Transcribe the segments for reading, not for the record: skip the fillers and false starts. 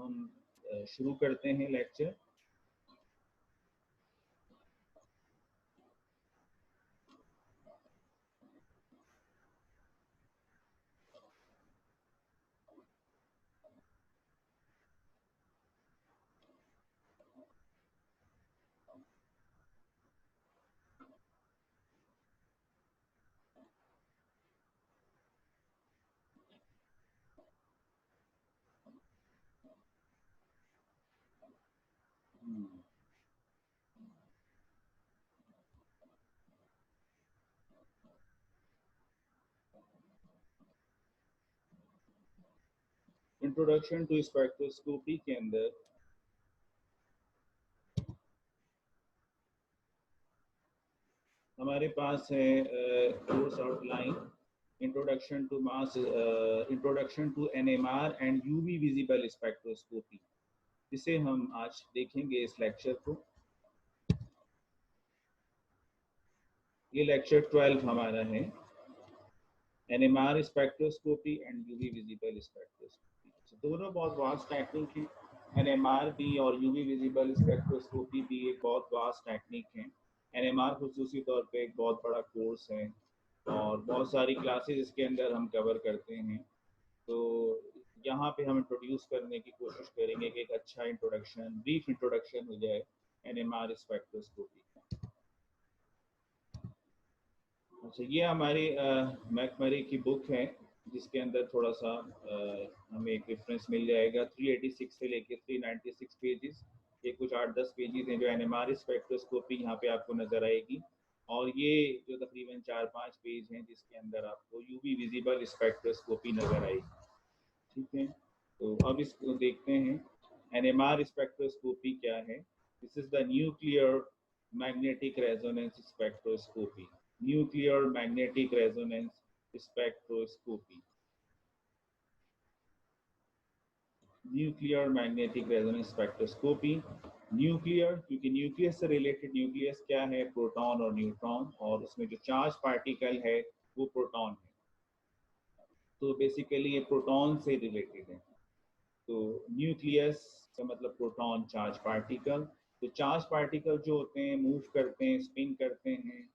हम शुरू करते हैं लेक्चर। इंट्रोडक्शन टू स्पेक्ट्रोस्कोपी के अंदर हमारे पास है course outline, introduction to mass, introduction to NMR and UV visible spectroscopy, जिसे हम आज देखेंगे इस लेक्चर को। ये लेक्चर 12 हमारा है, NMR spectroscopy and UV visible spectroscopy. दोनों बहुत वास्ट टेक्निक है, एनएमआर भी और यूवी विजिबल स्पेक्ट्रोस्कोपी भी एक बहुत वास्ट टेक्निक है। एनएमआर खुसूसी तौर पे एक बहुत बड़ा कोर्स है और बहुत सारी क्लासेस इसके अंदर हम कवर करते हैं। तो यहाँ पे हम इंट्रोड्यूस करने की कोशिश करेंगे कि एक अच्छा इंट्रोडक्शन, ब्रीफ इंट्रोडक्शन हो जाए एनएमआर स्पेक्ट्रोस्कोपी का। अच्छा, ये हमारी मैकमरी की बुक है, जिसके अंदर थोड़ा सा हमें एक रेफरेंस मिल जाएगा। 386 से लेके 396 पेजेस, ये कुछ 8-10 पेजेस हैं जो एनएमआर स्पेक्ट्रोस्कोपी यहाँ पे आपको नज़र आएगी। और ये जो तकरीबन 4-5 पेज हैं जिसके अंदर आपको यूवी विजिबल स्पेक्ट्रोस्कोपी नज़र आएगी। ठीक है, तो अब इसको देखते हैं एनएमआर स्पेक्ट्रोस्कोपी क्या है। This is the nuclear magnetic resonance spectroscopy, nuclear magnetic resonance spectroscopy, nuclear magnetic resonance spectroscopy. Nuclear क्योंकि न्यूक्लियस से रिलेटेड, न्यूक्लियस क्या है, प्रोटॉन और न्यूट्रॉन, और उसमें जो चार्ज पार्टिकल है वो प्रोटॉन है, तो बेसिकली ये प्रोटॉन से रिलेटेड है। तो न्यूक्लियस का मतलब प्रोटॉन चार्ज पार्टिकल। तो चार्ज पार्टिकल जो होते हैं मूव करते हैं, स्पिन करते हैं,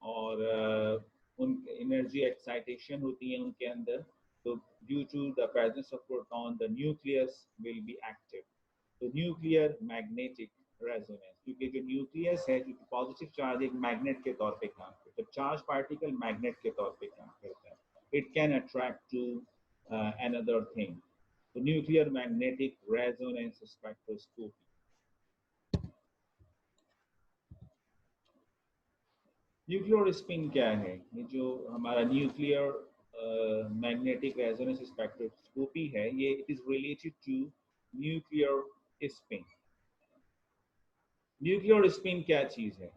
और उन एनर्जी एक्साइटेशन होती है उनके अंदर। तो due to the presence of proton the nucleus will be active. तो न्यूक्लियर मैग्नेटिक रेजोनेंस, क्योंकि जो न्यूक्लियस है, क्योंकि पॉजिटिव चार्ज एक मैग्नेट के तौर पे काम करता है, तो चार्ज पार्टिकल मैग्नेट के तौर पे काम करता है, it can attract to another thing. तो nuclear magnetic resonance spectroscopy. Nuclear spin क्या है? ये जो हमारा न्यूक्लियर मैग्नेटिक रेजोनेंस स्पेक्ट्रोस्कोपी है, ये it is related to nuclear spin. Nuclear spin क्या चीज है?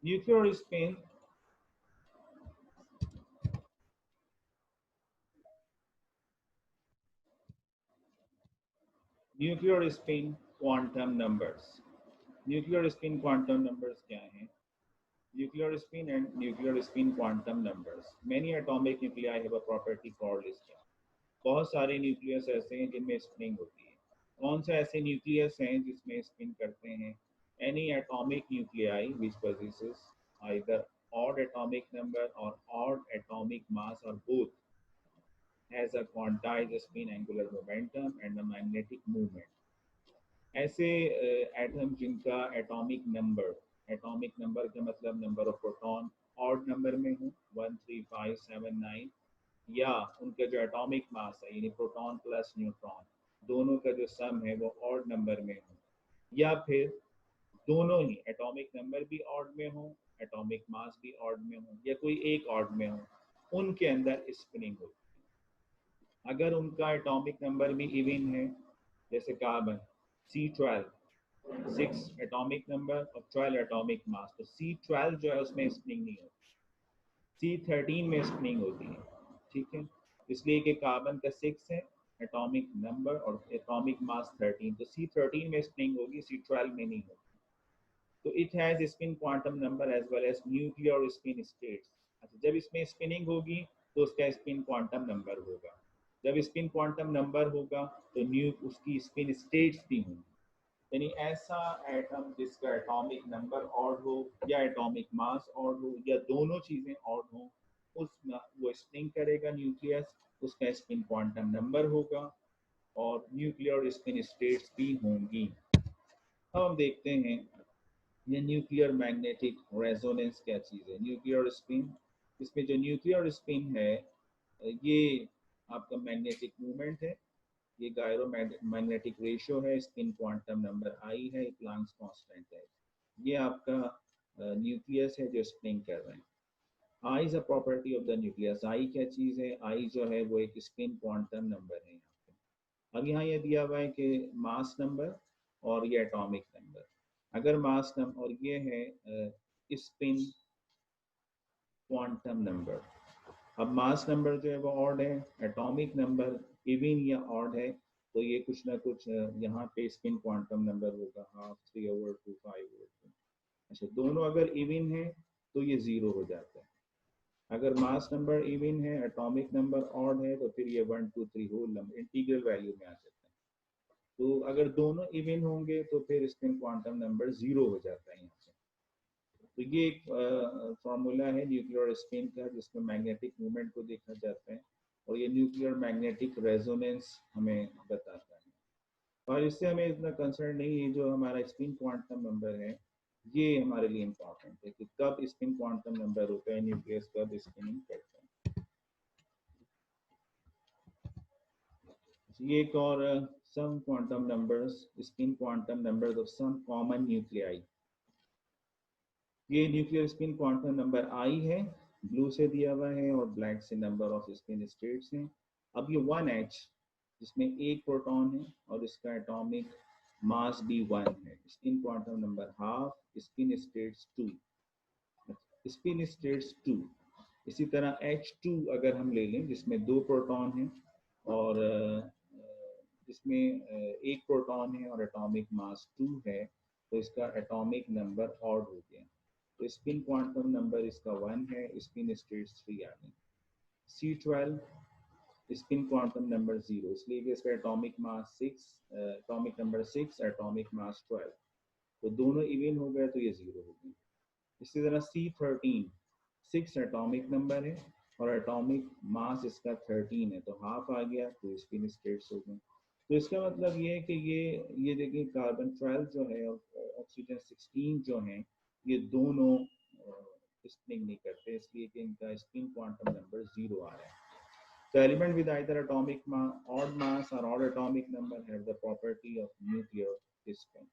Nuclear spin nuclear spin quantum numbers. Nuclear spin quantum numbers क्या हैं? Nuclear spin and nuclear spin quantum numbers. Many atomic nuclei have a property called spin. बहुत सारे nucleus ऐसे हैं जिनमें स्पिनिंग होती है। कौन से ऐसे न्यूक्लियस हैं जिसमें स्पिन करते हैं? Any atomic nuclei which possesses either odd atomic number or odd atomic mass or both has a quantized spin, angular momentum and a magnetic movement. ऐसे एटम जिनका एटॉमिक नंबर का मतलब number of proton odd number में हो 1 3 5 7 9, या उनका जो atomic mass है यानी प्रोटॉन प्लस न्यूट्रॉन दोनों का जो सम है वो ऑड नंबर में हो, या फिर दोनों ही एटॉमिक नंबर भी ऑड में हो, एटॉमिक मास भी ऑड में हो, या कोई एक ऑड में हो, उनके अंदर स्पिनिंग होती है। अगर उनका एटॉमिक नंबर भी इवन है, जैसे कार्बन C12, 6 एटॉमिक नंबर और 12 एटॉमिक मास, तो C12 जो है उसमें स्पिनिंग नहीं होती, C13 में स्पिनिंग होती है। ठीक है, इसलिए कि कार्बन का 6 है एटॉमिक नंबर और एटॉमिक मास 13, तो C13 में स्पिनिंग होगी, C12 में नहीं होगी। तो it has spin quantum number as well as nuclear spin states. अच्छा, जब इसमें स्पिनिंग होगी तो उसका स्पिन क्वांटम नंबर होगा। जब स्पिन क्वांटम नंबर होगा तो न्यू उसकी स्पिन स्टेट्स भी होंगी, यानी ऐसा एटम जिसका एटॉमिक नंबर ऑड हो या एटॉमिक मास ऑड हो या दोनों चीजें ऑड हो, उस वो स्पिन करेगा न्यूक्लियस, उसका स्पिन क्वांटम नंबर होगा और न्यूक्लियर स्पिन स्टेट्स भी होंगी। अब हम देखते हैं ये न्यूक्लियर मैग्नेटिक रेजोनेंस क्या चीज़ है। न्यूक्लियर स्पिन, इसमें जो न्यूक्लियर स्पिन है ये आपका मैग्नेटिक मूवमेंट है, ये गायरो मैग्नेटिक रेशियो है, स्पिन क्वांटम नंबर आई है, प्लांक्स कांस्टेंट है। ये आपका न्यूक्लियस है जो स्पिन कर रहे हैं। I is a property of the nucleus. I क्या चीज़ है? आई जो है वो एक स्पिन क्वांटम नंबर है यहाँ पे। अब यहाँ ये दिया हुआ है कि मास नंबर और ये एटॉमिक नंबर। अगर मास नंबर और ये है स्पिन क्वांटम नंबर। अब मास नंबर जो है वो ऑड है, एटॉमिक नंबर इवन या ऑड है, तो ये कुछ ना कुछ यहाँ पे स्पिन क्वांटम नंबर होगा, हाफ 3/2 5/2। अच्छा, दोनों अगर इवन है तो ये जीरो हो जाता है। अगर मास नंबर इवन है, एटॉमिक नंबर ऑड है, तो फिर ये 1 2 3 होल नंबर इंटीग्रल वैल्यू में आ जाता है। तो अगर दोनों इवन होंगे तो फिर स्पिन क्वांटम नंबर जीरो हो जाता है यहाँ से। तो ये एक फार्मूला है न्यूक्लियर स्पिन का जिसमें मैग्नेटिक मूवमेंट को देखा जाता है और ये न्यूक्लियर मैग्नेटिक रेजोनेंस हमें बताता है। और इससे हमें इतना कंसर्न नहीं है, जो हमारा स्पिन क्वांटम नंबर है ये हमारे लिए इम्पोर्टेंट है कि कब स्पिन क्वांटम नंबर होता है, न्यूक्लियस कब स्पिनिंग करता है। ये एक और some quantum numbers, spin quantum numbers of some common nuclei. ये nuclear spin quantum number I है, ब्लू से दिया हुआ है और ब्लैक से नंबर ऑफ स्पिन स्टेट्स हैं। अब ये 1H जिसमें एक प्रोटॉन है और इसका एटॉमिक मास भी 1 है, spin quantum number half, spin states 2, spin states 2। इसी तरह H2 अगर हम ले लें जिसमें दो प्रोटॉन हैं और जिसमें एक प्रोटॉन है और एटॉमिक मास 2 है, तो इसका एटॉमिक नंबर ऑड हो गया, तो स्पिन क्वांटम नंबर इसका 1 है, स्पिन स्टेट्स 3 आ गई। C12 स्पिन क्वांटम नंबर 0, इसलिए कि इसका atomic mass 6, atomic number 6, atomic mass 12, तो दोनों इवन हो गए तो ये 0 हो गई। इसी तरह C13 6 एटॉमिक नंबर है और एटॉमिक मास इसका 13 है, तो हाफ आ गया, तो स्पिन स्टेट्स हो गए। तो इसका मतलब ये है कि ये देखिए कार्बन 12 जो है और ऑक्सीजन 16 जो है, ये दोनों स्पिनिंग नहीं करते, इसलिए कि इनका स्पिन क्वांटम नंबर 0 आ रहा है। The element with either atomic odd mass or odd atomic number have the property of nuclear spin.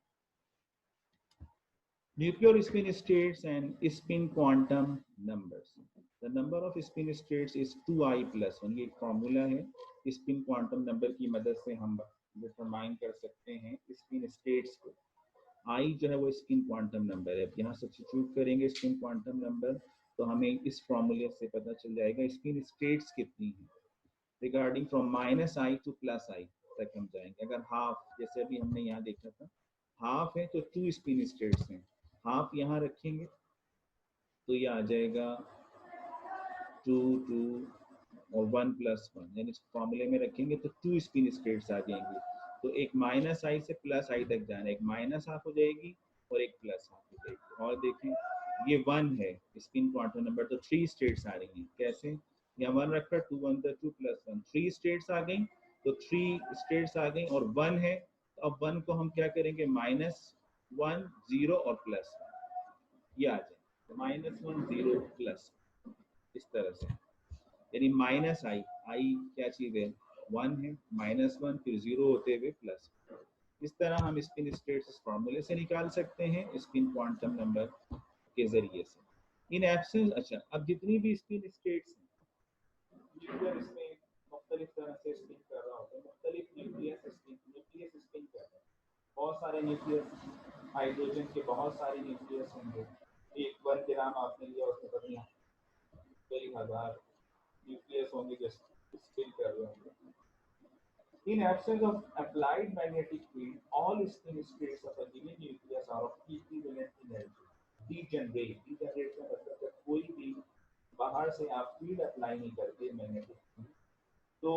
Nuclear spin states and spin quantum numbers. The number of spin states is 2I plus 1. ये एक formula है, spin quantum number की मदद से हम determine कर सकते हैं स्पिन स्टेट्स को। आई जो है वो स्पिन क्वांटम नंबर है, यहाँ सब्स्टिट्यूट करेंगे स्पिन क्वांटम नंबर तो हमें इस फॉर्मूले से पता चल जाएगा स्पिन स्टेट्स कितनी है। Regarding from -I to +I तक हम जाएंगे। अगर हाफ, जैसे अभी हमने यहाँ देखा था, हाफ है तो 2 स्पिन स्टेट्स हैं, हाफ यहाँ रखेंगे तो ये आ जाएगा 2 2 और 1 + 1, यानी फॉर्मूले में रखेंगे तो 2 स्पिन स्टेट्स आ जाएंगी। तो एक -I से +I तक जाना है, एक माइनस हाफ हो जाएगी और एक प्लस हाफ हो जाएगी। और देखें ये 1 है स्पिन क्वांटम नंबर, तो 3 स्टेट्स आ रही हैं। कैसे? यहाँ 1 रखा, 2 1 2 + 1, 3 स्टेट्स आ गई, तो 3 स्टेट्स आ गई और 1 है, तो अब 1 को हम क्या करेंगे, -1 0 और +1, ये आ जाए, -1 0 प्लस, इस तरह से, यानी -I क्या चीज़ है, 1 है, -1 फिर 0 होते हुए प्लस। इस तरह हम स्पिन स्टेट्स इस फॉर्मूले से निकाल सकते हैं स्पिन क्वांटम नंबर के जरिए से। इन एब्सेंस, अच्छा, अब जितनी भी स्पिन स्टेट्स हैं, न्यूक्लियर इसमें मुख्तलिफ तरह से स्पिन कर रहा होता है, मुख्तलिफ न्यूक्लियस स्पिन कर रहा है। बहुत सारे न्यूक्लियस, हाइड्रोजन के बहुत सारे न्यूक्लियस होंगे, एक 1 ग्राम आपने लिया उसमें पता कई हजार न्यूक्लियस होंगे जो स्पिन कर रहे होंगे। In absence of applied magnetic field, all spin states of a given nucleus are of equivalent energy. Degenerate का मतलब है कोई भी बाहर से आप फील्ड अप्लाई नहीं करते मैग्नेटिक फील्ड, तो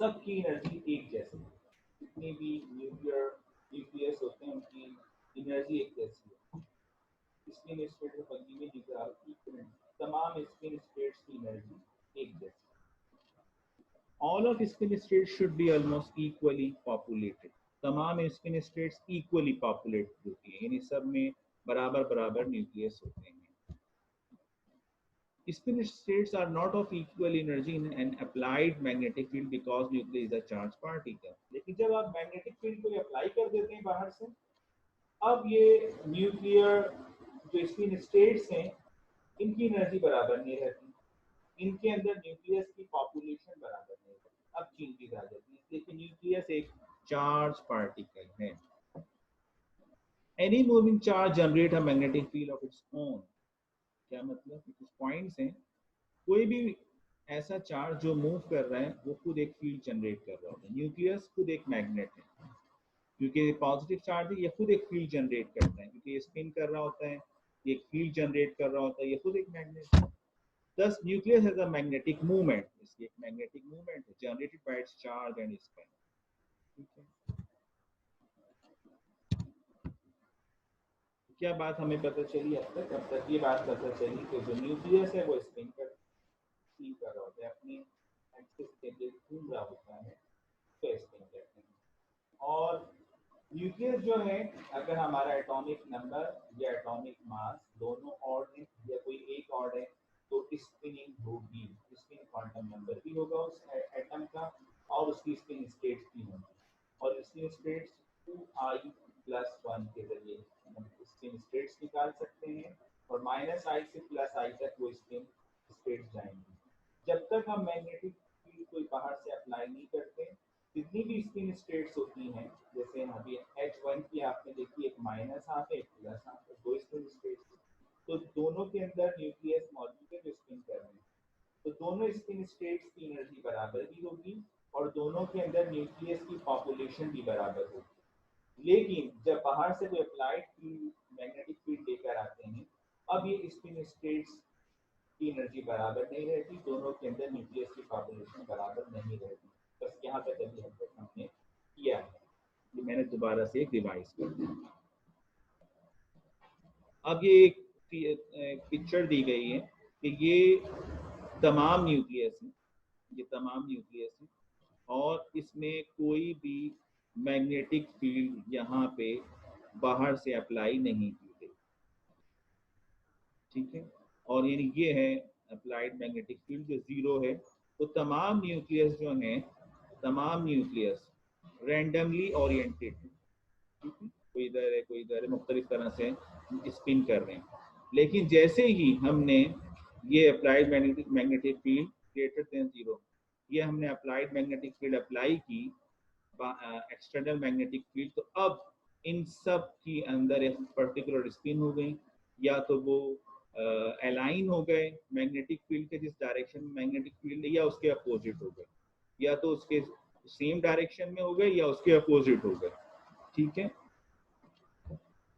सबकी एनर्जी एक जैसी है, जितने भी न्यूक्लियस होते हैं उनकी एनर्जी एक जैसी है। स्पिन स्टेट में बदली में इक्वल, तमाम स्पिन स्टेट्स की एनर्जी एक जैसी। All of spin states should be almost equally populated. तमाम स्पिन स्टेट्स इक्वली पॉपुलेटेड होती है, यानी सब में बराबर बराबर न्यूक्लियस होते हैं। Spin states are not of equal energy in an applied magnetic field because nucleus is a charged particle. लेकिन जब आप मैग्नेटिक फील्ड को अप्लाई कर देते हैं बाहर से, अब ये न्यूक्लियर जो स्पिन स्टेट्स हैं इनकी एनर्जी बराबर नहीं रहती, इनके अंदर न्यूक्लियस की पॉपुलेशन बराबर नहीं रहती। अब चेंजेस आ जाती है, इसलिए कि न्यूक्लियस एक चार्ज पार्टिकल है। Any moving charge generate a magnetic field of its own. क्या मतलब, कुछ पॉइंट्स हैं, कोई भी ऐसा चार्ज जो मूव कर रहा है वो खुद एक फील्ड जनरेट कर रहा होता है। न्यूक्लियस खुद एक मैग्नेट है, क्योंकि पॉजिटिव चार्ज है, ये खुद एक फील्ड जनरेट करता है, क्योंकि ये स्पिन कर रहा होता है, ये एक फील्ड जनरेट कर रहा होता है, ये खुद एक मैग्नेट है। Thus, nucleus has a magnetic movement. इसकी एक magnetic movement है, generated by its charge and spin. ठीक है, क्या बात हमें पता चली अब तक ये बात पता चली कि जो न्यूक्लियस है वो स्पिन कर रहा होता है, अपने एक्सिस के लिए घूम रहा होता है, तो स्पिन कहते हैं। और न्यूक्लियस जो है, अगर हमारा एटॉमिक नंबर या एटॉमिक मास दोनों ऑड है या कोई एक ऑड है तो स्पिनिंग होगी, स्पिन क्वांटम नंबर भी होगा उस एटम का और उसकी स्पिन स्टेट्स भी होंगी, और स्पिन स्टेट्स 2i+1 के जरिए हम स्पिन स्टेट्स निकाल सकते हैं, और -i से +i तक वो स्पिन स्टेट्स जाएंगी। जब तक हम मैग्नेटिक फील्ड कोई बाहर से अप्लाई नहीं करते, जितनी भी स्पिन स्टेट्स होती हैं, जैसे अभी H1 की आपने देखी, एक माइनस हाफ है, एक प्लस हाफ है, दो स्पिन स्टेट्स, तो दोनों के अंदर न्यूक्लियस मौजूद है जो स्पिन कर रहे हैं, तो दोनों स्पिन स्टेट्स की एनर्जी बराबर भी होगी और दोनों के अंदर न्यूक्लियस की पॉपुलेशन भी बराबर होगी। लेकिन जब बाहर से कोई अप्लाइड फील्ड, मैग्नेटिक फील्ड लेकर आते हैं, अब ये स्पिन स्टेट्स की एनर्जी बराबर नहीं रहती, दोनों के अंदर न्यूक्लियस की पॉपुलेशन बराबर नहीं रहती। बस यहाँ तक अभी हम तक हमने किया है, ये मैंने दोबारा से एक रिवाइज कर दिया। अब ये एक पिक्चर दी गई है कि ये तमाम न्यूक्लियस है, ये तमाम न्यूक्लियस है, और इसमें कोई भी मैग्नेटिक फील्ड यहाँ पे बाहर से अप्लाई नहीं की गई, ठीक है, और यानी ये है अप्लाइड मैग्नेटिक फील्ड जो 0 है। तो तमाम न्यूक्लियस जो हैं, तमाम न्यूक्लियस रैंडमली ओरिएंटेड है, ठीक है, कोई इधर है कोई इधर है, मुख्तलिफ तरह से स्पिन कर रहे हैं। लेकिन जैसे ही हमने ये applied magnetic field greater than 0, ये हमने अप्लाइड मैग्नेटिक फील्ड अप्लाई की, एक्सटर्नल मैग्नेटिक फील्ड, तो अब इन सब की अंदर एक पर्टिकुलर स्पिन हो गई, या तो वो अलाइन हो गए मैग्नेटिक फील्ड के जिस डायरेक्शन में मैग्नेटिक फील्ड है, या उसके अपोजिट हो गए, या तो उसके सेम डायरेक्शन में हो गए या उसके अपोजिट हो गए, ठीक है।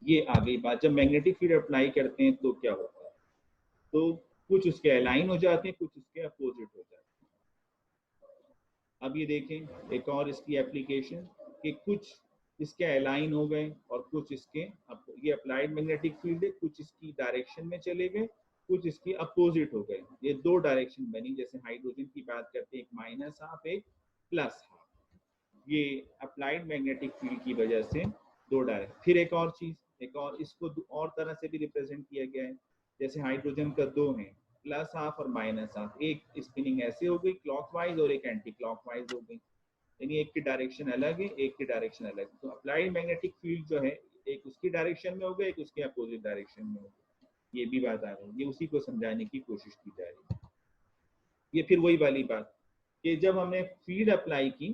ये आ गई बात, जब मैग्नेटिक फील्ड अप्लाई करते हैं तो क्या होता है, तो कुछ उसके अलाइन हो जाते हैं, कुछ उसके अपोजिट हो जाते हैं। अब ये देखें एक और इसकी एप्लीकेशन कि कुछ इसके अलाइन हो गए और कुछ इसके, ये अप्लाइड मैग्नेटिक फील्ड है, कुछ इसकी डायरेक्शन में चले गए, कुछ इसकी अपोजिट हो गए, ये दो डायरेक्शन बनी। जैसे हाइड्रोजन की बात करते हैं, एक माइनस हाफ एक प्लस हाफ, ये अप्लाइड मैग्नेटिक फील्ड की वजह से दो डायरेक्शन। फिर एक और चीज, एक और इसको और तरह से भी रिप्रेजेंट किया गया है, जैसे हाइड्रोजन का दो है, प्लस हाफ और माइनस हाफ, एक स्पिनिंग ऐसे हो गई क्लॉकवाइज और एक एंटी क्लॉकवाइज हो गई, यानी एक की डायरेक्शन अलग है, एक की डायरेक्शन अलग है। तो अप्लाइड मैग्नेटिक फील्ड जो है, एक उसकी डायरेक्शन में होगा, एक उसके अपोजिट डायरेक्शन में होगा, ये भी बात आ रही है, ये उसी को समझाने की कोशिश की जा रही है। ये फिर वही वाली बात कि जब हमने फील्ड अप्लाई की,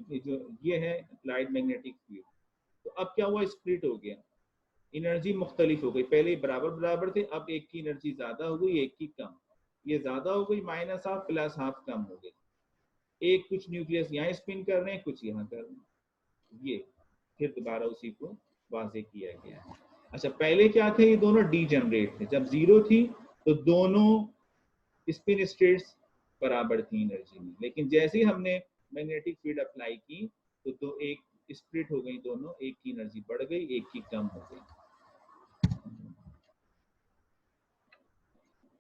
ये है अप्लाइड मैग्नेटिक फील्ड, तो अब क्या हुआ, स्प्लिट हो गया, एनर्जी मुख्तलिफ हो गई, पहले बराबर बराबर थे, अब एक की एनर्जी ज्यादा हो गई, एक की कम, ये ज्यादा हो गई माइनस हाफ, प्लस हाफ कम हो गई, एक कुछ न्यूक्लियस यहाँ स्पिन कर रहे हैं, कुछ यहाँ कर रहे हैं, ये फिर दोबारा उसी को वाजे किया गया है। अच्छा, पहले क्या थे, ये दोनों डीजनरेट थे, जब 0 थी तो दोनों स्पिन स्टेट्स बराबर थी एनर्जी में, लेकिन जैसे ही हमने मैग्नेटिक फील्ड अप्लाई की तो एक स्प्लिट हो गई दोनों, एक की एनर्जी बढ़ गई, एक की कम हो गई।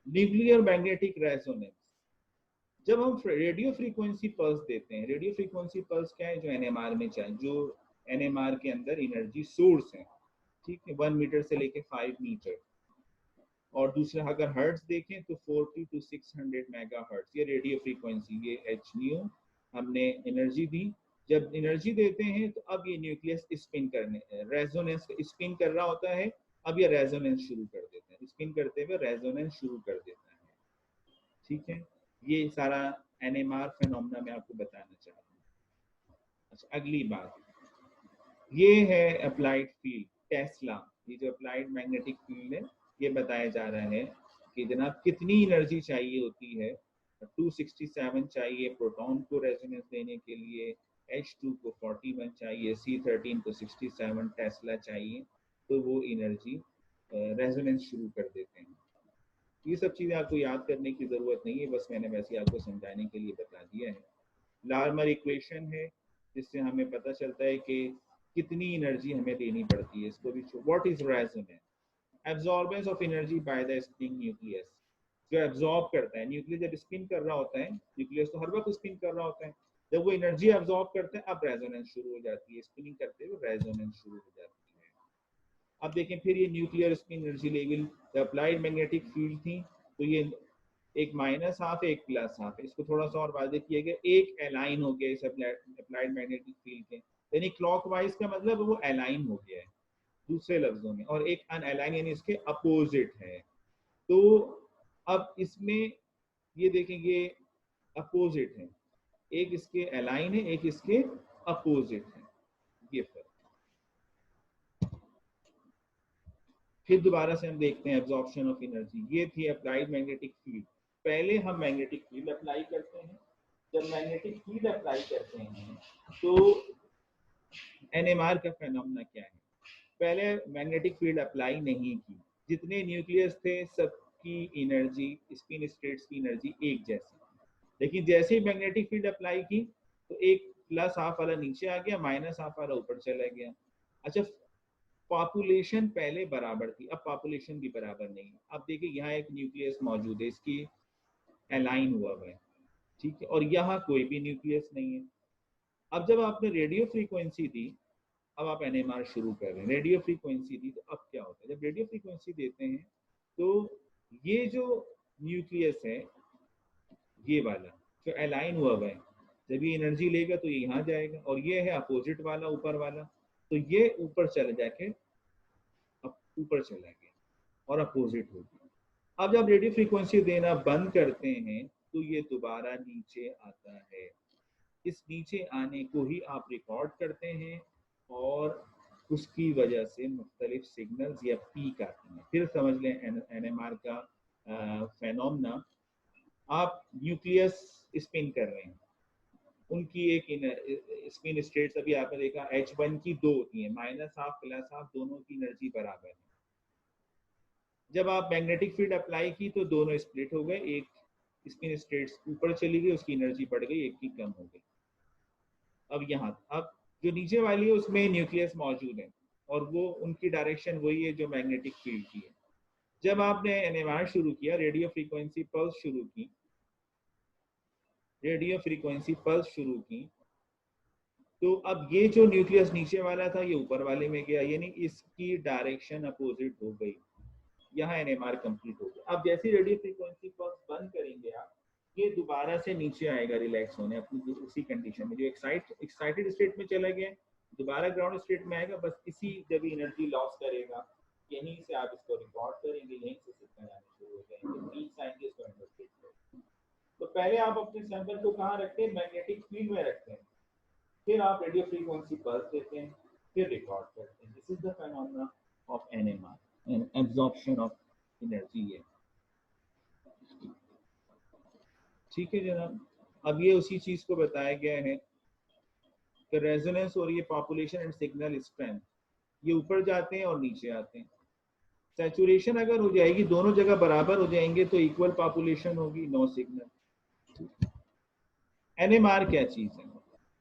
न्यूक्लियर मैग्नेटिक रेजोनेंस, जब हम रेडियो फ्रीक्वेंसी पल्स देते हैं, रेडियो फ्रीक्वेंसी पल्स क्या है, जो एनएमआर में चाहिए, जो एनएमआर के अंदर एनर्जी सोर्स है, ठीक है, 1 मीटर से लेके 5 मीटर। और दूसरा अगर हर्ट्ज देखें तो 40 to 600 मेगा हर्ट्ज, ये रेडियो फ्रीक्वेंसी, ये एच न्यू हमने एनर्जी दी। जब एनर्जी देते हैं तो अब ये न्यूक्लियस स्पिन करने, रेजोनेंस स्पिन कर रहा होता है, अब ये रेजोनेंस शुरू कर देते हैं, स्पिन करते हुए रेजोनेंस शुरू कर देता है, ठीक है। ये सारा एनएमआर फेनोमेना मैं आपको बताना चाहता हूँ। अच्छा, अगली बात, ये है अप्लाइड फील्ड टेस्ला, ये जो अप्लाइड मैग्नेटिक फील्ड है, ये बताया जा रहा है कि जनाब कितनी एनर्जी चाहिए होती है, 267 चाहिए प्रोटॉन को रेजोनेंस देने के लिए, H2 को 41 चाहिए, C13 को 67 टेस्ला चाहिए, तो वो एनर्जी रेजोनेंस शुरू कर देते हैं। ये सब चीज़ें आपको याद करने की ज़रूरत नहीं है, बस मैंने वैसे आपको समझाने के लिए बता दिया है। लार्मर इक्वेशन है जिससे हमें पता चलता है कि कितनी एनर्जी हमें देनी पड़ती है, इसको भी। What is resonance? Absorbance of energy by the spinning nucleus, जो एब्जॉर्ब करता है, न्यूक्लियस जब स्पिन कर रहा होता है, न्यूक्लियस तो हर वक्त स्पिन कर रहा होता है, जब वो एनर्जी एब्जॉर्ब करता है अब रेजोनेंस शुरू हो जाती है, स्पिनिंग करते हुए रेजोनेंस शुरू हो जाती है। अब देखें फिर ये nuclear spin energy level, applied magnetic field थी, तो ये एक माइनस हाफ एक प्लस हाफ, इसको थोड़ा सा और वादे किया गया, एक अलाइन हो गया इस अप्लाइड मैग्नेटिक फील्ड के, यानी क्लॉकवाइज का मतलब वो अलाइन हो गया है दूसरे लफ्जों में, और एक अनअलाइन यानी इसके अपोजिट है। तो अब इसमें ये देखेंगे अपोजिट है, एक इसके अलाइन है, एक इसके अपोजिट है, ये फर्क। फिर दोबारा से हम देखते हैं एब्जॉर्प्शन ऑफ एनर्जी, ये थी अप्लाइड मैग्नेटिक फील्ड। पहले हम मैग्नेटिक फील्ड अप्लाई करते हैं, जब मैग्नेटिक फील्ड अप्लाई करते हैं तो एनएमआर का फेनोमेना क्या है। पहले मैग्नेटिक फील्ड अप्लाई नहीं की, जितने न्यूक्लियस थे सबकी एनर्जी, स्पिन स्टेट्स की एनर्जी एक जैसी, लेकिन जैसे ही मैग्नेटिक फील्ड अप्लाई की तो एक प्लस हाफ वाला नीचे आ गया, माइनस हाफ वाला ऊपर चला गया। अच्छा, पॉपुलेशन पहले बराबर थी, अब पॉपुलेशन भी बराबर नहीं है। अब देखिए यहाँ एक न्यूक्लियस मौजूद है, इसकी अलाइन हुआ है, ठीक है, और यहाँ कोई भी न्यूक्लियस नहीं है। अब जब आपने रेडियो फ्रीक्वेंसी दी, अब आप एनएमआर शुरू कर रहे हैं, रेडियो फ्रीक्वेंसी दी, तो अब क्या होता है, जब रेडियो फ्रीक्वेंसी देते हैं तो ये जो न्यूक्लियस है, ये वाला जो अलाइन हुआ है, जब ये एनर्जी लेगा तो ये यहाँ जाएगा, और ये है अपोजिट वाला ऊपर वाला, तो ये ऊपर चले जाके ऊपर चला गया और अपोजिट हो गया। अब जब रेडियो फ्रीक्वेंसी देना बंद करते हैं तो ये दोबारा नीचे आता है, इस नीचे आने को ही आप रिकॉर्ड करते हैं, और उसकी वजह से मुख्तलिफ सिग्नल्स या पीक आती हैं। फिर समझ लें एनएमआर का फेनोमेना, आप न्यूक्लियस स्पिन कर रहे हैं, उनकी एक स्पिन स्टेट्स अभी आपने देखा H1 की दो होती है, माइनस हाफ प्लस हाफ, दोनों की एनर्जी बराबर है। जब आप मैग्नेटिक फील्ड अप्लाई की तो दोनों स्प्लिट हो गए, एक स्पिन स्टेट्स ऊपर चली गई, उसकी एनर्जी बढ़ गई, एक की कम हो गई। अब यहाँ, अब जो नीचे वाली है उसमें न्यूक्लियस मौजूद है, और वो उनकी डायरेक्शन वही है जो मैग्नेटिक फील्ड की है। जब आपने एनएमआर शुरू किया, रेडियो फ्रीक्वेंसी पल्स शुरू की, रेडियो फ्रीक्वेंसी पल्स शुरू की, तो अब ये जो न्यूक्लियस नीचे वाला था ये ऊपर वाले में गया, यानी इसकी डायरेक्शन अपोजिट हो गई, यहाँ एनएमआर कंप्लीट हो गया। अब जैसे रेडियो फ्रीक्वेंसी पल्स बंद करेंगे आप, ये दोबारा से नीचे आएगा रिलैक्स होने अपनी उसी कंडीशन में, जो एक्साइटेड स्टेट में चला गया दोबारा ग्राउंड स्टेट में आएगा, बस इसी जब एनर्जी लॉस करेगा, यहीं से आप इसको रिकॉर्ड करेंगे, यहीं से सिग्नल आने शुरू हो जाएंगे, पीक आएंगे, इसको एंडोस्टेट करेंगे। तो पहले आप अपने सैंपल को कहाँ रखते हैं, मैग्नेटिक फील्ड में रखते हैं, फिर आप रेडियो फ्रीक्वेंसी पल्स देते हैं, फिर रिकॉर्ड करते हैं। This is the phenomena of NMR, and absorption of energy है, ठीक है जनाब। अब ये उसी चीज को बताया गया है कि रेजोनेंस और ये पॉपुलेशन एंड सिग्नल स्ट्रेंथ, ये ऊपर जाते हैं और नीचे आते हैं। सैचुरेशन अगर हो जाएगी, दोनों जगह बराबर हो जाएंगे, तो इक्वल पॉपुलेशन होगी, नो सिग्नल। एनएमआर क्या चीज है,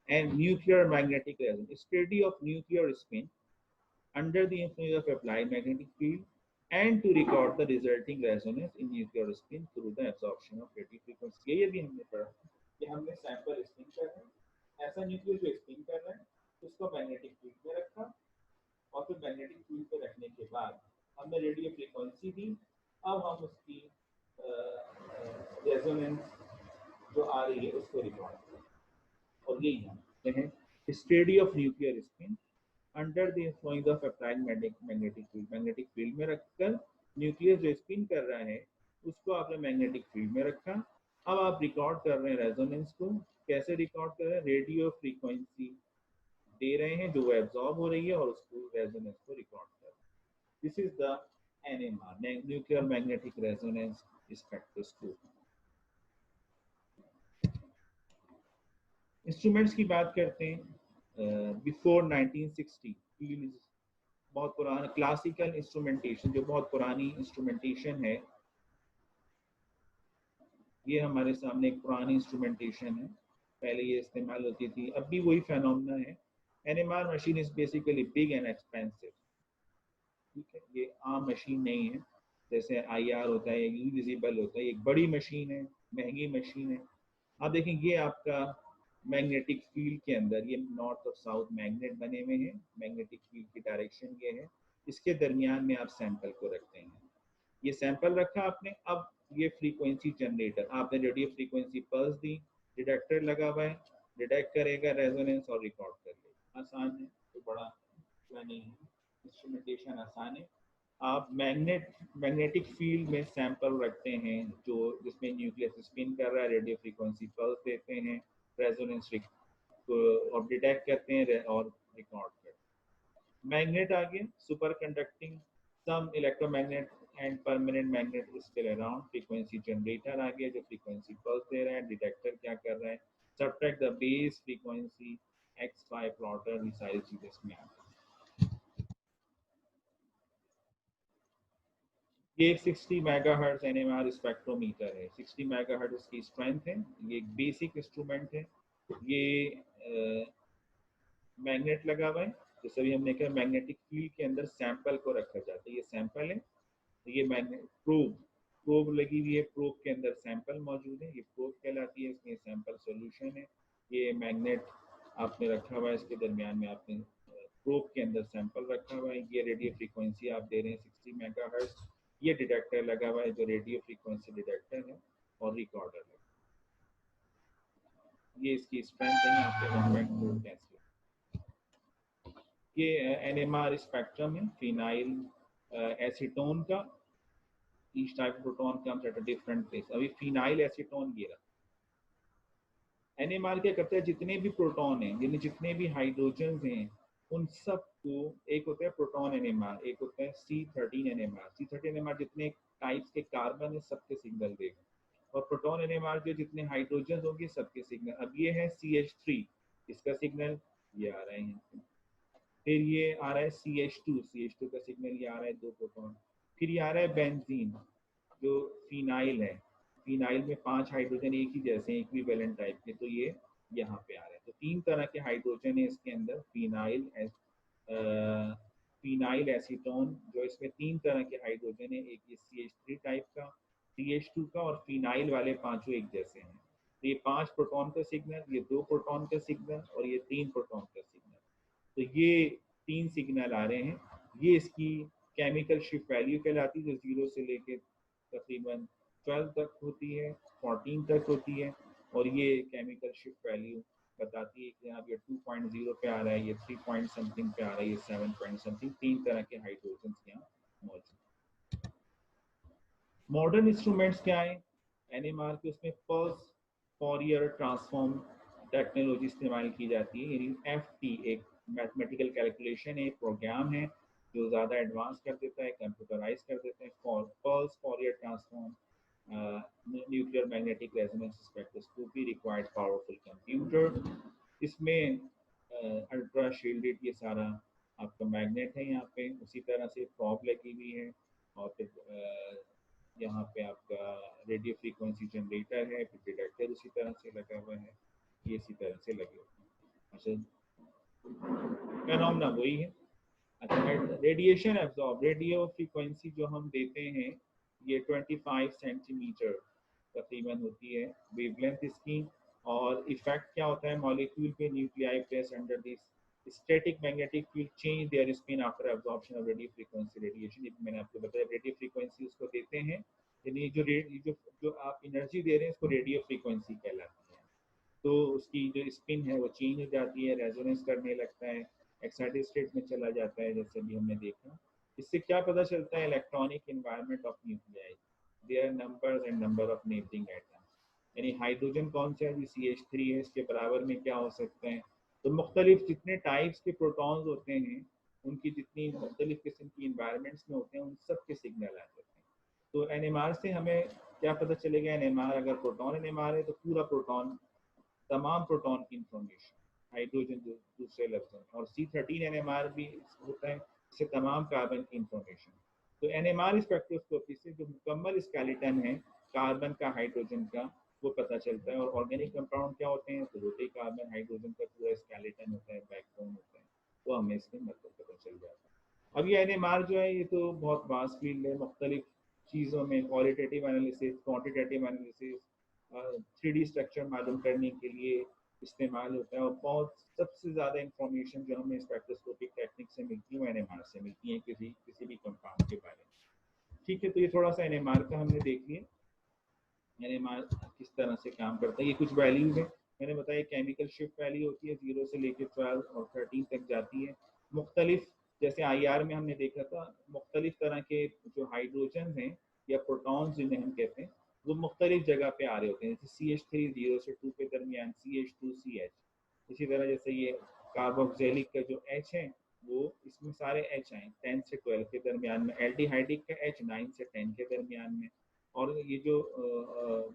and nuclear magnetic resonance, study of nuclear spin under the influence of applied magnetic field and to record the resulting resonance in nuclear spin through the absorption of radio frequency। ये भी हमने पढ़ा कि हमने sample spin कर रहे हैं, ऐसा न्यूक्लियस जो स्पिन कर रहे हैं उसको मैग्नेटिक फील्ड में रखा और फिर मैग्नेटिक फील्ड पे रखने के बाद हमने रेडियो फ्रीक्वेंसी दी। अब हम उसकी रेजोनेंस जो आ रही है उसको रिकॉर्ड करें और यही हम कहते हैं study of nuclear spin under the influence of applied magnetic field में रखकर न्यूक्लियस जो स्पिन कर रहा है उसको आपने मैग्नेटिक फील्ड में रखा। अब आप रिकॉर्ड कर रहे हैं रेजोनेंस को। कैसे रिकॉर्ड कर रहे हैं? रेडियो फ्रीक्वेंसी दे रहे हैं जो वो एब्जॉर्ब हो रही है और उसको रेजोनेंस को रिकॉर्ड कर रहे हैं। This is the NMR, nuclear magnetic resonance spectroscopy. Instruments की बात करते हैं। बिफोर 1960 फील्ड बहुत पुराना क्लासिकल इंस्ट्रूमेंटेशन जो बहुत पुरानी इंस्ट्रूमेंटेशन है, ये हमारे सामने एक पुरानी इंस्ट्रूमेंटेशन है। पहले ये इस्तेमाल होती थी, अब भी वही फेनोमेना है। NMR machine is basically big and expensive. ठीक है, ये आम मशीन नहीं है जैसे IR होता है, विजिबल होता है। एक बड़ी मशीन है, महंगी मशीन है। आप देखें ये आपका मैग्नेटिक फील्ड के अंदर ये नॉर्थ और साउथ मैग्नेट बने हुए हैं। मैग्नेटिक फील्ड की डायरेक्शन ये है, इसके दरमियान में आप सैंपल को रखते हैं। ये सैंपल रखा आपने, अब ये फ्रीक्वेंसी जनरेटर आपने रेडियो फ्रीक्वेंसी पल्स दी, डिटेक्टर लगा हुआ है, डिटेक्ट करेगा रेजोनेंस और रिकॉर्ड कर लेगा। आसान है, तो बड़ा नहीं है, इंस्ट्रूमेंटेशन आसान है। आप मैग्नेटिक फील्ड में सैंपल रखते हैं जो जिसमें न्यूक्लियस स्पिन कर रहा है, रेडियो फ्रीक्वेंसी पल्स देते हैं, रेजोनेंस और डिटेक्ट करते हैं और रिकॉर्ड करते हैं। मैग्नेट आगे superconducting some electromagnet and permanent magnet still around. Frequency generator आगे जो फ्रीक्वेंसी पल्स दे रहा है, डिटेक्टर क्या कर रहा है, subtract the base frequency XY plotter, ये सारी चीजें इसमें आती हैं। ये एक 60 मेगाहर्ट्ज NMR स्पेक्ट्रोमीटर है। 60 मेगाहर्ट्ज इसकी स्ट्रेंथ है। ये एक बेसिक इंस्ट्रूमेंट है। ये मैग्नेट लगा हुआ है, जैसे भी हमने कहा मैग्नेटिक फील्ड के अंदर सैंपल को रखा जाता है। ये सैंपल है, ये मैग्नेट प्रोब लगी हुई है, प्रोब के अंदर सैंपल मौजूद है, ये प्रोब कहलाती है, इसमें सैंपल सॉल्यूशन है। ये मैग्नेट आपने रखा हुआ है, इसके दरमियान में आपने प्रोब के अंदर सैंपल रखा हुआ है। ये रेडियो फ्रीक्वेंसी आप दे रहे हैं 60 मेगाहर्ट्ज। ये डिटेक्टर लगा हुआ है जो रेडियो फ्रीक्वेंसी डिटेक्टर है और रिकॉर्डर है। ये इसकी स्ट्रेंथ है, यहाँ पे 1.4 टेस्ला। ये NMR स्पेक्ट्रम है फिनाइल एसीटोन का। Each type proton comes at a different place. अभी फिनाइल एसीटोन ये रहा। NMR क्या करता है, जितने भी प्रोटॉन हैं यानी जितने भी हाइड्रोजन हैं उन सब को, एक होता है प्रोटॉन NMR, एक होता है C13 NMR। C13 NMR जितने टाइप्स के कार्बन है सबके सिग्नल देगा, और प्रोटॉन NMR जो जितने हाइड्रोजन होंगे सबके सिग्नल। अब ये है CH3, इसका सिग्नल ये आ रहा है यहाँ पे। फिर ये आ रहा है CH2 का सिग्नल ये आ रहा है 2 प्रोटॉन। फिर ये आ रहा है बेंजीन जो फिनाइल है। फिनाइल में 5 हाइड्रोजन एक ही जैसे इक्विवेलेंट टाइप के, तो ये यहाँ पे आ रहा है। तो 3 तरह के हाइड्रोजन है इसके अंदर। फिनाइल एसीटोन जो इसमें 3 तरह के हाइड्रोजन है, एक ये CH3 टाइप का, CH2 का और फिनाइल वाले पांचों एक जैसे हैं। तो ये 5 प्रोटॉन का सिग्नल, ये 2 प्रोटॉन का सिग्नल और ये 3 प्रोटॉन का सिग्नल। तो ये 3 सिग्नल आ रहे हैं। ये इसकी केमिकल शिफ्ट वैल्यू कहलाती है, जो 0 से लेके तकरीबन 12 तक होती है, 14 तक होती है। और ये केमिकल शिफ्ट वैल्यू बताती है कि यहाँ ये 2.0 पे आ रहा है, ये 3 पॉइंट समथिंग पे आ रहा है, ये 7 पॉइंट समथिंग। 3 तरह के हाइड्रोजन यहाँ मौजूद। मॉडर्न इंस्ट्रूमेंट्स क्या है NMR के, उसमें पल्स फॉरियर ट्रांसफॉर्म टेक्नोलॉजी इस्तेमाल की जाती है। यानी FT एक मैथमेटिकल कैलकुलेशन है, एक प्रोग्राम है जो ज़्यादा एडवांस कर देता है, कंप्यूटराइज कर देता है। Pulse फॉरियर transform nuclear magnetic resonance spectroscopy required powerful computer. इसमें अल्ट्रा शील्डेड ये सारा आपका मैग्नेट है यहाँ पे, उसी तरह से प्रॉब लगी हुई है। और फिर यहाँ पे आपका रेडियो फ्रीक्वेंसी जनरेटर है, फिर डिटेक्टर उसी तरह से लगा हुआ है, ये इसी तरह से लगे हुए हैं। अच्छा, फेनोमेना वही है। अच्छा, रेडिएशन एब्जॉर्ब, रेडियो फ्रीक्वेंसी जो हम देते हैं ये 25 सेंटीमीटर तकरीबन होती है वेवलेंथ इसकी। और इफेक्ट क्या होता है मॉलिक्यूल पे, nuclei place under this static magnetic field change their spin after absorption of radio frequency radiation. ये मैंने आपको बताया, रेडियो फ्रीक्वेंसी उसको देते हैं, यानी जो आप एनर्जी दे रहे हैं इसको रेडियो फ्रीक्वेंसी कहलाती है। तो उसकी जो स्पिन है वो चेंज हो जाती है, रेजोनेंस करने लगता है, एक्साइटेड स्टेट में चला जाता है, जैसे भी हमने देखा। इससे क्या पता चलता है, electronic environment of nuclei, their numbers and number of neighbouring atoms. यानी हाइड्रोजन कौन सा है, CH3 है, इसके बराबर में क्या हो सकते हैं। तो मुख्तलिफ जितने टाइप्स के प्रोटॉन्स होते हैं, उनकी जितनी मुख्तलिफ किस्म की इन्वायरमेंट्स में होते हैं, उन सब के सिग्नल आ जाते हैं। तो NMR से हमें क्या पता चलेगा, NMR अगर प्रोटॉन NMR है तो पूरा प्रोटॉन, तमाम प्रोटॉन की इंफॉर्मेशन, हाइड्रोजन जो दूसरे लफ्ज़ हैं, और C13 NMR भी होता है, इससे तमाम कार्बन की इंफॉर्मेशन। तो NMR स्पेक्ट्रोस्कोपी से जो मुकम्मल स्केलेटन है कार्बन का, हाइड्रोजन का, वो पता चलता है। और ऑर्गेनिक कंपाउंड क्या होते हैं, तो रोटे कार्बन हाइड्रोजन का पूरा स्केलेटन होता है, बैकबोन होता है, तो हमें इसके मतलब पता चल जाता है। अब ये NMR जो है ये तो बहुत वास्ट फील्ड है, मुख्तलिफ चीज़ों में qualitative analysis, quantitative analysis, 3D structure मालूम करने के लिए इस्तेमाल होता है। और बहुत सबसे ज़्यादा इंफॉर्मेशन जो हमें स्पेक्ट्रोस्कोपिक टेक्निक से मिलती है वो NMR से मिलती है, किसी भी कंपाउंड के बारे में। ठीक है, तो ये थोड़ा सा NMR का हमने देख लिया, NMR किस तरह से काम करता है। ये कुछ वैल्यूज है मैंने बताया, केमिकल शिफ्ट वैल्यू होती है 0 से लेकर 12 और 13 तक जाती है। मुख्तलिफ, जैसे IR में हमने देखा था, मुख्तलिफ तरह के जो हाइड्रोजन हैं या प्रोटॉन्स जिन्हें हम कहते हैं, वो मुख्तलिफ जगह पे आ रहे होते हैं। जैसे CH3 0 से 2 के दरमियान, CH2CH। इसी तरह जैसे ये कार्बोक्सिलिक का जो H है, वो इसमें सारे H आए 10 से 12 के दरमियान में, एल्डिहाइडिक का H 9 से 10 के दरमियान में। और ये जो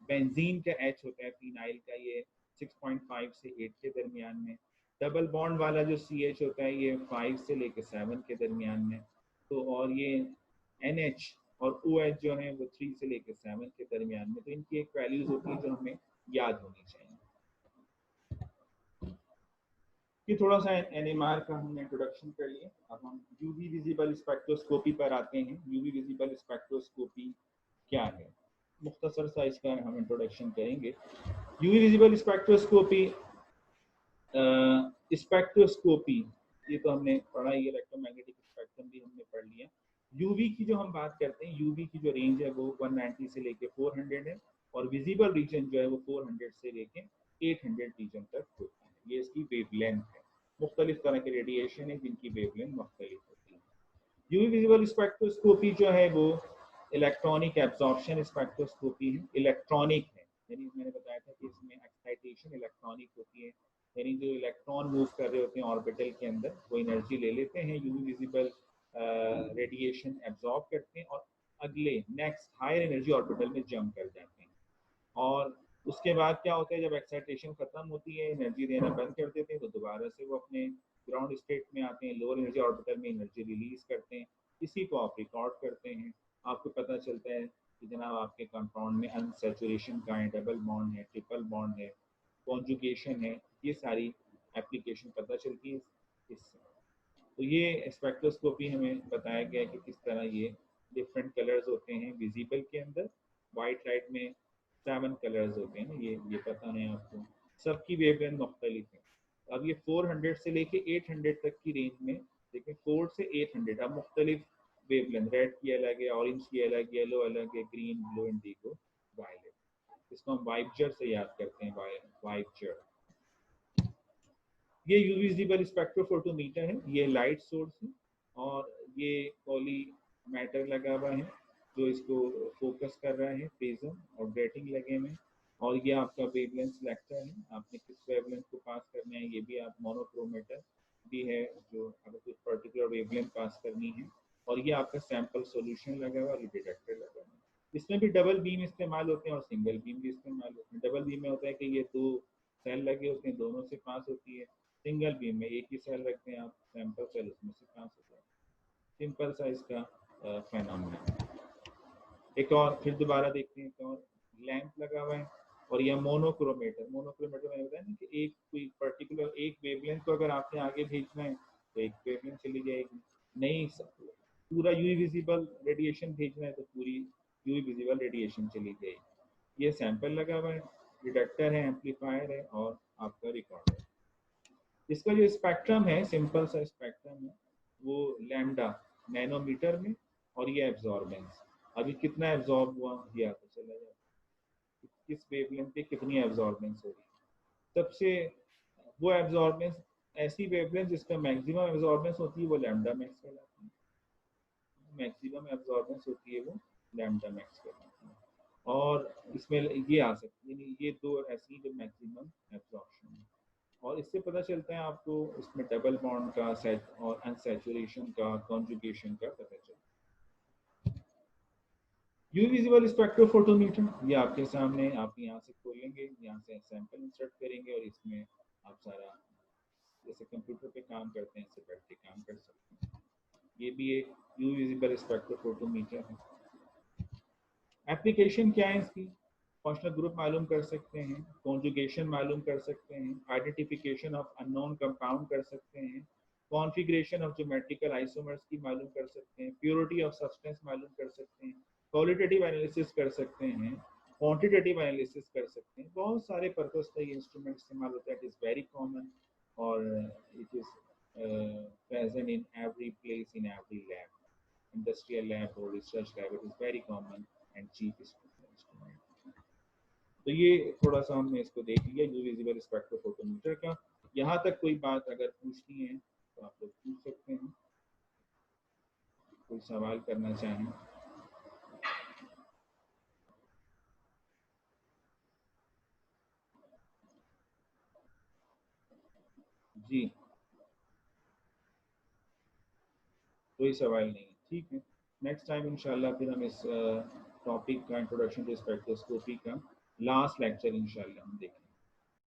बेंजीन का H होता है, फिनाइल का, ये 6.5 से 8 के दरमियान में। डबल बॉन्ड वाला जो CH होता है ये 5 से लेकर 7 के दरमियान में। तो और ये NH और OH जो है वो 3 से लेकर 7 के दरमियान में। तो इनकी एक वैल्यूज होती है जो हमें याद होनी चाहिए। ये थोड़ा सा NMR का हमने इंट्रोडक्शन कर लिया। अब हम UV विजिबल स्पेक्ट्रोस्कोपी पर आते हैं। UV विजिबल स्पेक्ट्रोस्कोपी क्या है, मुख्तसर सा इसका हम इंट्रोडक्शन करेंगे। UV विजिबल स्पेक्ट्रोस्कोपी, स्पेक्ट्रोस्कोपी ये तो हमने पढ़ा ही, इलेक्ट्रोमैग्नेटिक स्पेक्ट्रम भी हमने पढ़ लिया। यूवी की जो हम बात करते हैं, यूवी की जो रेंज है वो 190 से लेके 400 है, और विजिबल रीजन जो है वो 400 से लेके 800 रीजन तक होता है। ये इसकी वेवलेंथ है। मुख्तलिफ तरह के रेडिएशन है जिनकी वेवलेंथ मुख्तलिफ होती है। यूवी विजिबल स्पेक्ट्रोस्कोपी जो है वो इलेक्ट्रॉनिक एब्जॉर्प्शन स्पेक्ट्रोस्कोपी है, इलेक्ट्रॉनिक है, यानी मैंने बताया था कि इसमें एक्साइटेशन इलेक्ट्रॉनिक होती है, यानी जो इलेक्ट्रॉन मूव कर रहे होते हैं ऑर्बिटल के अंदर, वो एनर्जी ले लेते हैं, यूवी विजिबल रेडिएशन एब्जॉर्ब करते हैं और अगले नेक्स्ट हायर एनर्जी ऑर्बिटल में जंप कर जाते हैं। और उसके बाद क्या होता है, जब एक्साइटेशन खत्म होती है, एनर्जी देना बंद कर देते हैं, तो दोबारा से वो अपने ग्राउंड स्टेट में आते हैं, लोअर एनर्जी ऑर्बिटल में एनर्जी रिलीज करते हैं। इसी को आप रिकॉर्ड करते हैं, आपको पता चलता है कि जनाब आपके कंपाउंड में अनसैचुरेशन का है, डबल बॉन्ड है, ट्रिपल बॉन्ड है, कॉन्जुगेशन है, ये सारी एप्लीकेशन पता चलती है इससे। तो ये स्पेक्ट्रोस्कोपी हमें बताया गया कि किस तरह ये डिफरेंट कलर्स होते हैं विजिबल के अंदर। वाइट लाइट में 7 कलर्स होते हैं, ये पता है आपको, सबकी वेवलेंथ मुख्तलिफ है। अब ये 400 से लेके 800 तक की रेंज में, देखिए 4 से 800 अब मुख्तलिफ वेवलेंथ, रेड की अलग है, ऑरेंज की अलग, येलो अलग है, ग्रीन, ब्लू, इंडिगो, वायलेट। इसको हम वाइपजर से याद करते हैं, वाइपजर। ये यूवी विजिबल स्पेक्ट्रोफोटोमीटर है, ये लाइट सोर्स है, और ये पॉली मैटर लगा हुआ है जो इसको फोकस कर रहा है, प्रिज्म और ग्रेटिंग लगे हुए हैं। और ये आपका वेवलेंथ सिलेक्टर है, आपने किस वेवलेंथ को पास करना है, ये भी आप, मोनोक्रोमेटर भी है जो अगर कुछ पर्टिकुलर वेवलेंथ पास करनी है। और ये आपका सैंपल सॉल्यूशन लगा हुआ है, ये डिटेक्टर लगा हुआ है। इसमें भी डबल बीम इस्तेमाल होते हैं और सिंगल बीम भी इस्तेमाल होते हैं। डबल बीम में होता है कि ये 2 सेल लगे होते हैं, दोनों से पास होती है। सिंगल बीम में एक ही सेल रखते हैं आप, सैंपल सेल उसमें से पास होता है। सिंपल सा इसका फेनोमेना। एक और फिर दोबारा देखते हैं, एक और लैंप लगा हुआ है, और या मोनोक्रोमेटर, मोनोक्रोमेटर मैंने बताया ना कि एक कोई पर्टिकुलर एक वेवलेंथ को अगर आपने आगे भेजना है तो एक वेवलेंथ चली जाएगी, नहीं पूरा यूवी विजिबल रेडिएशन भेजना है तो पूरी यूवी विजिबल रेडिएशन चली जाएगी। ये सैंपल लगा हुआ है, डिटेक्टर है, एम्पलीफायर है और आपका रिकॉर्डर। इसका जो स्पेक्ट्रम है, सिंपल सा स्पेक्ट्रम है, वो लैम्डा नैनोमीटर में, और ये एब्जॉर्बेंस, अभी कितना एब्जॉर्ब हुआ ये आपको चला जाए, किस वेवलेंथ पे कितनी एब्जॉर्बेंस हो रही। सबसे वो एब्जॉर्बेंस, ऐसी वेवलेंथ जिसका मैक्सिमम एब्जॉर्बेंस होती है वो लैम्डा मैक्स कहलाती है, मैक्सिमम एब्जॉर्बेंस होती है वो लैम्डा मैक्स कहलाती है। और इसमें ये आ सकती है, ये दो ऐसी जो मैक्सिमम एब्जॉर्प्शन है। और इससे पता चलता है आपको इसमें डबल बॉन्ड का सेट और अनसैचुरेशन का, कॉन्जुगेशन का पता चलता है। यूवी विजिबल स्पेक्ट्रोफोटोमीटर, ये आपके सामने, आप यहाँ से खोलेंगे, यहाँ से सैंपल इंसर्ट करेंगे और इसमें आप सारा जैसे कंप्यूटर पे काम करते हैं ऐसे बैठ के काम कर सकते हैं। ये भी एक यूवी विजिबल स्पेक्ट्रोफोटोमीटर है। एप्लीकेशन क्या है इसकी, फंक्शनल ग्रुप मालूम कर सकते हैं, कॉन्जुगेशन मालूम कर सकते हैं, आइडेंटिफिकेशन ऑफ अननोन कंपाउंड कर सकते हैं, कॉन्फ़िगरेशन ऑफ ज्योमेट्रिकल आइसोमर्स की मालूम कर सकते हैं, प्योरिटी ऑफ सब्सटेंस मालूम कर सकते हैं, क्वालिटेटिव एनालिसिस कर सकते हैं, क्वांटिटेटिव एनालिसिस कर सकते हैं। बहुत सारे पर्पस पे ये इंस्ट्रूमेंट इस्तेमाल होता है। इट इज़ वेरी कॉमन और it is present in every place, in every lab, industrial lab or research lab. It is very common and cheap instrument. तो ये थोड़ा सा हमने इसको देख लिया यूवी विजिबल स्पेक्ट्रोफोटोमीटर का। यहाँ तक कोई बात अगर पूछनी है तो आप लोग पूछ सकते हैं, कोई सवाल करना चाहें। जी, कोई सवाल नहीं, ठीक है। नेक्स्ट टाइम इंशाल्लाह फिर हम इस टॉपिक का इंट्रोडक्शन टू स्पेक्ट्रोस्कोपी का लास्ट लेक्चर इंशाल्लाह हम देखेंगे।